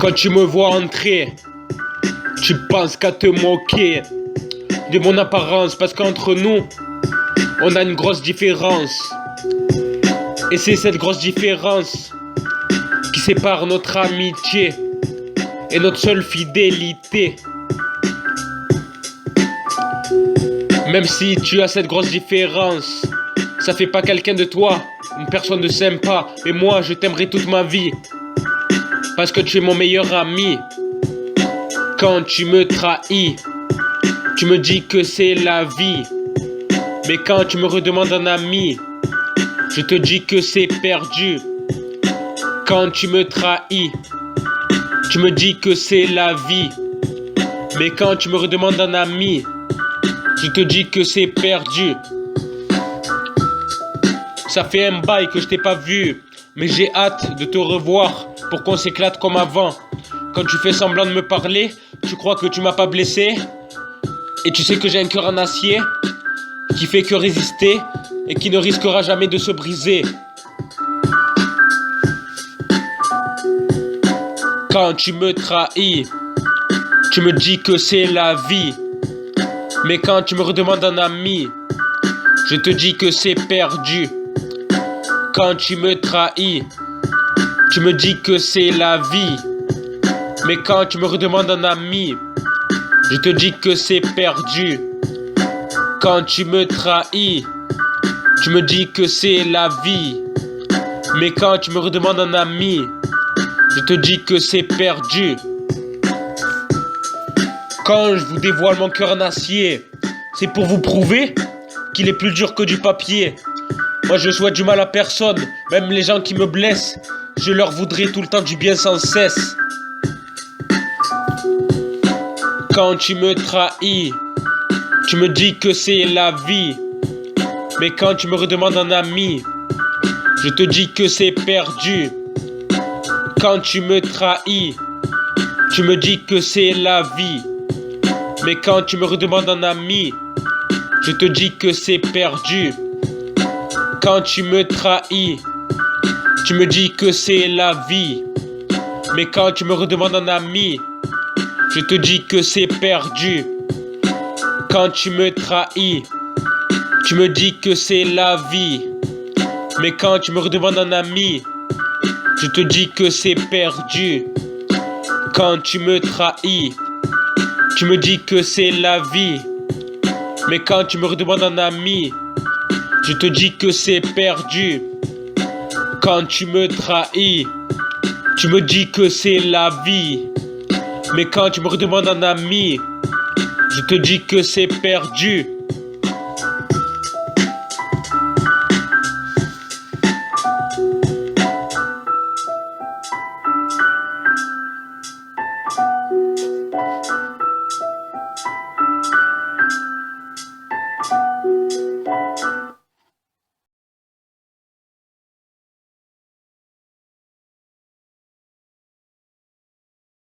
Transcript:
Quand tu me vois entrer, tu penses qu'à te moquer de mon apparence, parce qu'entre nous, on a une grosse différence. Et c'est cette grosse différence qui sépare notre amitié et notre seule fidélité. Même si tu as cette grosse différence, ça fait pas quelqu'un de toi une personne de sympa. Mais moi, je t'aimerai toute ma vie, parce que tu es mon meilleur ami. Quand tu me trahis, tu me dis que c'est la vie. Mais quand tu me redemandes un ami, je te dis que c'est perdu. Quand tu me trahis, tu me dis que c'est la vie. Mais quand tu me redemandes un ami, je te dis que c'est perdu. Ça fait un bail que je t'ai pas vu, mais j'ai hâte de te revoir pour qu'on s'éclate comme avant. Quand tu fais semblant de me parler, tu crois que tu m'as pas blessé. Et tu sais que j'ai un cœur en acier qui fait que résister et qui ne risquera jamais de se briser. Quand tu me trahis, tu me dis que c'est la vie. Mais quand tu me redemandes un ami, je te dis que c'est perdu. Quand tu me trahis, tu me dis que c'est la vie. Mais quand tu me redemandes un ami, je te dis que c'est perdu. Quand tu me trahis, tu me dis que c'est la vie. Mais quand tu me redemandes un ami, je te dis que c'est perdu. Quand je vous dévoile mon cœur en acier, c'est pour vous prouver qu'il est plus dur que du papier. Moi je souhaite du mal à personne, même les gens qui me blessent, je leur voudrais tout le temps du bien sans cesse. Quand tu me trahis, tu me dis que c'est la vie. Mais quand tu me redemandes un ami, je te dis que c'est perdu. Quand tu me trahis, tu me dis que c'est la vie. Mais quand tu me redemandes un ami, je te dis que c'est perdu. Quand tu me trahis, tu me dis que c'est la vie. Mais quand tu me redemandes un ami, je te dis que c'est perdu. Quand tu me trahis, tu me dis que c'est la vie. Mais quand tu me redemandes un ami, je te dis que c'est perdu. Quand tu me trahis, tu me dis que c'est la vie. Mais quand tu me redemandes un ami, je te dis que c'est perdu. Quand tu me trahis, tu me dis que c'est la vie. Mais quand tu me redemandes un ami, je te dis que c'est perdu.